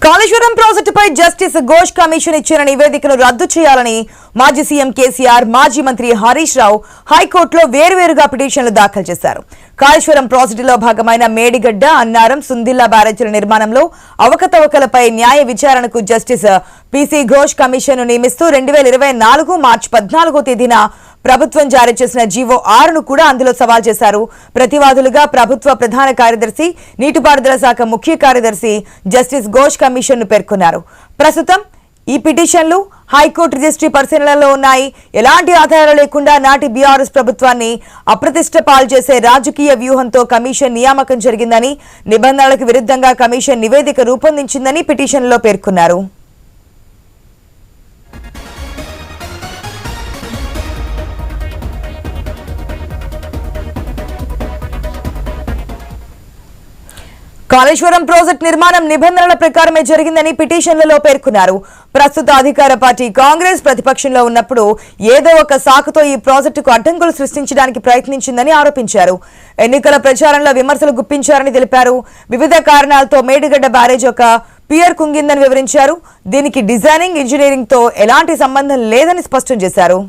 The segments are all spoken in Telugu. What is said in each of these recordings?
కాళేశ్వరం ప్రాజెక్టుపై జస్టిస్ ఘోష్ కమిషన్ ఇచ్చిన నివేదికను రద్దు చేయాలని మాజీ సీఎం కేసీఆర్, మాజీ మంత్రి హరీష్ రావు హైకోర్టులో వేర్వేరుగా పిటిషన్లు దాఖలు చేశారు. కాళేశ్వరం ప్రాజెక్టులో భాగమైన మేడిగడ్డ, అన్నారం, సుందిల్లా బ్యారేజీల నిర్మాణంలో అవకతవకలపై న్యాయ విచారణకు జస్టిస్ పీసీ ఘోష్ కమిషన్ నియమిస్తూ 2024 మార్చి 14వ తేదీన ప్రభుత్వం జారీ చేసిన జీవో 6ను కూడా అందులో సవాల్ చేశారు. ప్రతివాదులుగా ప్రభుత్వ ప్రధాన కార్యదర్శి, నీటిపారుదల శాఖ ముఖ్య కార్యదర్శి జస్టిస్ ఘోష్ కమిషన్ ను పేర్కొన్నారు. ప్రస్తుతం ఈ పిటిషన్లు హైకోర్టు రిజిస్ట్రీ పరిశీలనలో ఉన్నాయి. ఎలాంటి ఆధారాలు లేకుండా నాటి బీఆర్ఎస్ ప్రభుత్వాన్ని అప్రతిష్ట పాలు చేసే రాజకీయ వ్యూహంతో కమిషన్ నియామకం జరిగిందని, నిబంధనలకు విరుద్ధంగా కమిషన్ నివేదిక రూపొందించిందని పిటిషన్లో పేర్కొన్నారు. కాళేశ్వరం ప్రాజెక్టు నిర్మాణం నిబంధనల ప్రకారమే జరిగిందని పిటిషన్లలో పేర్కొన్నారు. ప్రస్తుత అధికార పార్టీ కాంగ్రెస్ ప్రతిపక్షంలో ఉన్నప్పుడు ఏదో ఒక సాకుతో ఈ ప్రాజెక్టుకు అడ్డంకులు సృష్టించడానికి ప్రయత్నించిందని ఆరోపించారు. ఎన్నికల ప్రచారంలో విమర్శలు గుప్పించారని తెలిపారు. వివిధ కారణాలతో మేడిగడ్డ బ్యారేజ్ ఒక పియర్ కుంగిందని వివరించారు. దీనికి డిజైనింగ్, ఇంజనీరింగ్ తో ఎలాంటి సంబంధం లేదని స్పష్టం చేశారు.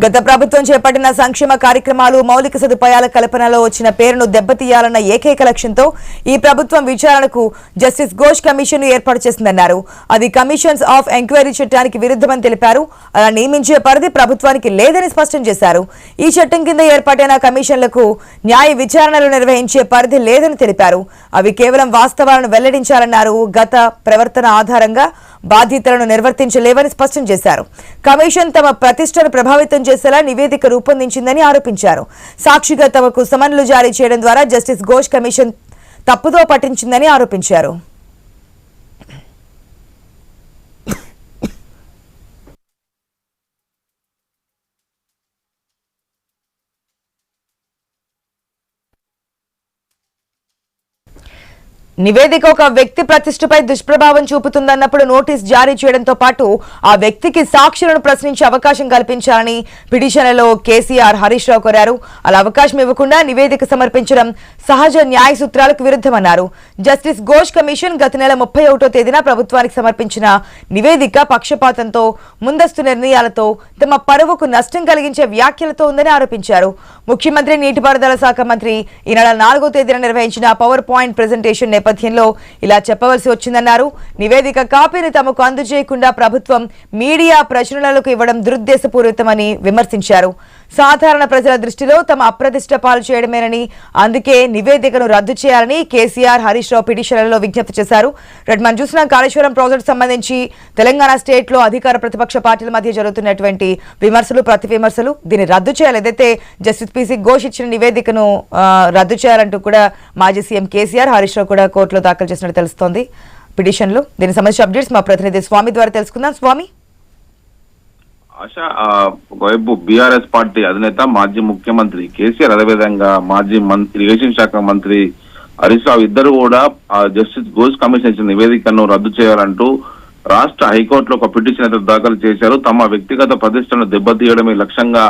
గత ప్రభుత్వం చేపట్టిన సంక్షేమ కార్యక్రమాలు, మౌలిక సదుపాయాల కల్పనలో వచ్చిన పేరును దెబ్బతీయాలన్న ఏకైక లక్ష్యంతో ఈ ప్రభుత్వం విచారణకు జస్టిస్ ఘోష్ కమిషన్ ఏర్పాటు చేసిందన్నారు. అది కమిషన్స్ ఆఫ్ ఎంక్వైరీ చట్టానికి విరుద్ధమని తెలిపారు. అలా నియమించే పరిధి ప్రభుత్వానికి లేదని స్పష్టం చేశారు. ఈ చట్టం కింద ఏర్పాటైన కమిషన్లకు న్యాయ విచారణలు నిర్వహించే పరిధి లేదని తెలిపారు. అవి కేవలం వాస్తవాలను వెల్లడించాలన్నారు. గత ప్రవర్తన ఆధారంగా బాధ్యతలను నిర్వర్తించలేవని స్పష్టం చేశారు. కమిషన్ తమ ప్రతిష్టను ప్రభావితం చేసేలా నివేదిక రూపొందించిందని ఆరోపించారు. సాక్షిగా తమకు సమన్లు జారీ చేయడం ద్వారా జస్టిస్ ఘోష్ కమిషన్ తప్పుదో పట్టించిందని ఆరోపించారు. నివేదిక ఒక వ్యక్తి ప్రతిష్టపై దుష్ప్రభావం చూపుతుందన్నప్పుడు నోటీస్ జారీ చేయడంతో పాటు ఆ వ్యక్తికి సాక్షులను ప్రశ్నించే అవకాశం కల్పించాలని పిటిషన్లలో కేసీఆర్, హరీష్ రావు కోరారు. అలా అవకాశం ఇవ్వకుండా నివేదిక సమర్పించడం సహజ న్యాయ సూత్రాలకు విరుద్ధమన్నారు. జస్టిస్ ఘోష్ కమిషన్ గత నెల 31వ తేదీన ప్రభుత్వానికి సమర్పించిన నివేదిక పక్షపాతంతో, ముందస్తు నిర్ణయాలతో, తమ పరువుకు నష్టం కలిగించే వ్యాఖ్యలతో ఉందని ఆరోపించారు. ముఖ్యమంత్రి, నీటిపారుదల శాఖ మంత్రి ఈ నెల 4వ తేదీన నిర్వహించిన పవర్ పాయింట్ ప్రెజెంటేషన్ నేపథ్యంలో ఇలా చెప్పవలసి వచ్చిందన్నారు. నివేదిక కాపీని తమకు అందజేయకుండా ప్రభుత్వం మీడియా ప్రచురణలకు ఇవ్వడం దురుద్దేశపూరితమని విమర్శించారు. సాధారణ ప్రజల దృష్టిలో తమ అప్రతిష్ట పాలు చేయడమేనని, అందుకే నివేదికను రద్దు చేయాలని కేసీఆర్, హరీష్ రావు పిటిషన్లలో విజ్ఞప్తి చేశారు. మనం చూసిన కాళేశ్వరం ప్రాజెక్టు సంబంధించి తెలంగాణ స్టేట్ లో అధికార ప్రతిపక్ష పార్టీల మధ్య జరుగుతున్నటువంటి విమర్శలు, ప్రతి విమర్శలు దీన్ని రద్దు చేయాలి. ఏదైతే జస్టిస్ పీసీ ఘోష్ ఇచ్చిన నివేదికను రద్దు చేయాలంటూ కూడా మాజీ సీఎం కేసీఆర్, హరీష్ రావు కూడా కోర్టులో దాఖలు చేసినట్టు తెలుస్తోంది పిటిషన్లు. దీనికి సంబంధించిన అప్డేట్స్ మా ప్రతినిధి స్వామి ద్వారా తెలుసుకుందాం. స్వామి, ఆశ, ఒకవైపు బీఆర్ఎస్ పార్టీ అధినేత, మాజీ ముఖ్యమంత్రి కేసీఆర్, అదేవిధంగా మాజీ ఇరిగేషన్ శాఖ మంత్రి హరీష్ రావు ఇద్దరు కూడా జస్టిస్ ఘోష్ కమిషన్ ఇచ్చిన నివేదికను రద్దు చేయాలంటూ రాష్ట్ర హైకోర్టులో ఒక పిటిషన్ అయితే దాఖలు చేశారు. తమ వ్యక్తిగత ప్రతిష్టను దెబ్బతీయడమే లక్ష్యంగా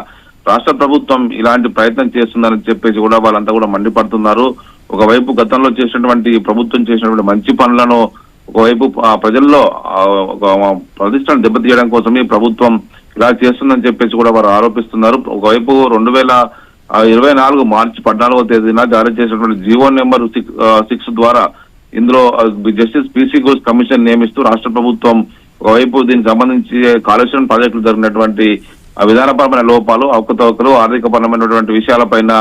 రాష్ట్ర ప్రభుత్వం ఇలాంటి ప్రయత్నం చేస్తుందని చెప్పేసి కూడా వాళ్ళంతా కూడా మండిపడుతున్నారు. ఒకవైపు గతంలో చేసినటువంటి ప్రభుత్వం చేసినటువంటి మంచి పనులను, ఒకవైపు ప్రజల్లో ఒక ప్రతిష్టను దెబ్బతీయడం కోసమే ప్రభుత్వం ఇలా చేస్తుందని చెప్పేసి కూడా వారు ఆరోపిస్తున్నారు. ఒకవైపు 2024 మార్చి 14వ తేదీన జారీ చేసినటువంటి జీవో నెంబర్ 6 ద్వారా ఇందులో జస్టిస్ పీసీ ఘోష్ కమిషన్ నియమిస్తూ రాష్ట్ర ప్రభుత్వం ఒకవైపు దీనికి సంబంధించి కాళేశ్వరం ప్రాజెక్టులు జరిగినటువంటి విధానపరమైన లోపాలు, అవకతవకలు, ఆర్థికపరమైనటువంటి విషయాలపైన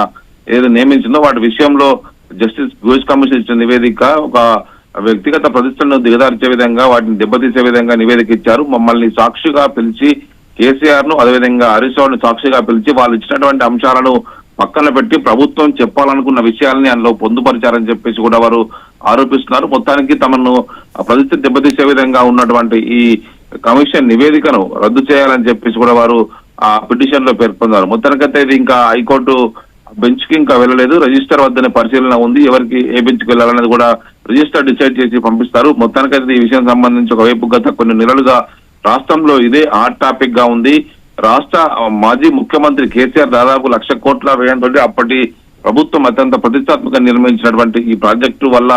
ఏది నియమించిందో వాటి విషయంలో జస్టిస్ ఘోష్ కమిషన్ ఇచ్చిన నివేదిక ఒక వ్యక్తిగత ప్రతిష్టను దిగదార్చే విధంగా, వాటిని దెబ్బతీసే విధంగా నివేదిక ఇచ్చారు. మమ్మల్ని సాక్షిగా పిలిచి కేసీఆర్ ను, అదేవిధంగా హరీష్ రావును సాక్షిగా పిలిచి వాళ్ళు ఇచ్చినటువంటి అంశాలను పక్కన పెట్టి ప్రభుత్వం చెప్పాలనుకున్న విషయాలని అందులో పొందుపరిచారని చెప్పేసి కూడా వారు ఆరోపిస్తున్నారు. మొత్తానికి తమను ప్రతిష్ట దెబ్బతీసే విధంగా ఉన్నటువంటి ఈ కమిషన్ నివేదికను రద్దు చేయాలని చెప్పేసి కూడా వారు ఆ పిటిషన్ లో పేర్కొన్నారు. మొత్తానికైతే ఇది ఇంకా హైకోర్టు బెంచ్ కి ఇంకా వెళ్ళలేదు. రిజిస్టర్ వద్దనే పరిశీలన ఉంది. ఎవరికి ఏ బెంచ్ కి వెళ్ళాలనేది కూడా రిజిస్టర్ డిసైడ్ చేసి పంపిస్తారు. మొత్తానికైతే ఈ విషయం సంబంధించి ఒకవైపు గత కొన్ని నెలలుగా రాష్ట్రంలో ఇదే హాట్ టాపిక్ గా ఉంది. రాష్ట్ర మాజీ ముఖ్యమంత్రి కేసీఆర్ దాదాపు 1,00,000 కోట్ల వ్యయంతో అప్పటి ప్రభుత్వం అత్యంత ప్రతిష్టాత్మకంగా నిర్మించినటువంటి ఈ ప్రాజెక్టు వల్ల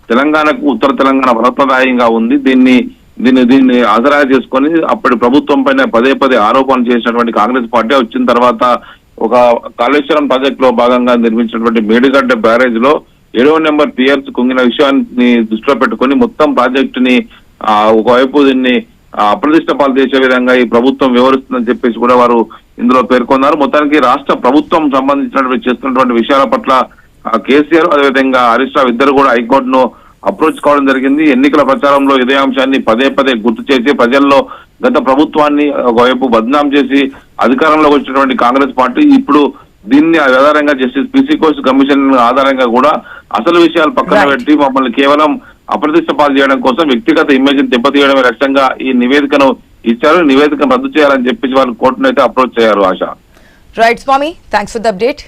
తెలంగాణకు ఉత్తర తెలంగాణ ఫలప్రదాయంగా ఉంది. దీన్ని ఆసరా చేసుకొని అప్పటి ప్రభుత్వం పైన పదే పదే ఆరోపణలు చేసినటువంటి కాంగ్రెస్ పార్టీ వచ్చిన తర్వాత ఒక కాళేశ్వరం ప్రాజెక్ట్ లో భాగంగా నిర్మించినటువంటి మేడిగడ్డ బ్యారేజ్ లో 7వ నెంబర్ పియర్స్ కుంగిన విషయాన్ని దృష్టిలో పెట్టుకొని మొత్తం ప్రాజెక్టుని ఒకవైపు దీన్ని అప్రతిష్ట పాలు చేసే విధంగా ఈ ప్రభుత్వం వివరిస్తుందని చెప్పేసి కూడా వారు ఇందులో పేర్కొన్నారు. మొత్తానికి రాష్ట్ర ప్రభుత్వం సంబంధించినటువంటి చేస్తున్నటువంటి విషయాల పట్ల కేసీఆర్ అదేవిధంగా హరీష్ రావు ఇద్దరు కూడా హైకోర్టును అప్రోచ్ కావడం జరిగింది. ఎన్నికల ప్రచారంలో ఇదే అంశాన్ని పదే పదే గుర్తు చేసి ప్రజల్లో గత ప్రభుత్వాన్ని ఒకవైపు బద్నాం చేసి అధికారంలోకి వచ్చినటువంటి కాంగ్రెస్ పార్టీ ఇప్పుడు దీన్ని ఆధారంగా జస్టిస్ పిసి కోర్స్ కమిషన్ ఆధారంగా కూడా అసలు విషయాలు పక్కన పెట్టి మమ్మల్ని కేవలం అప్రతిష్ట పాలు చేయడం కోసం వ్యక్తిగత ఇమేజ్ దెబ్బతీయడమే లక్ష్యంగా ఈ నివేదికను ఇచ్చారు. నివేదికను రద్దు చేయాలని చెప్పేసి వాళ్ళు కోర్టును అయితే అప్రోచ్ అయ్యారు. ఆశ. Right Swami, thanks for the update.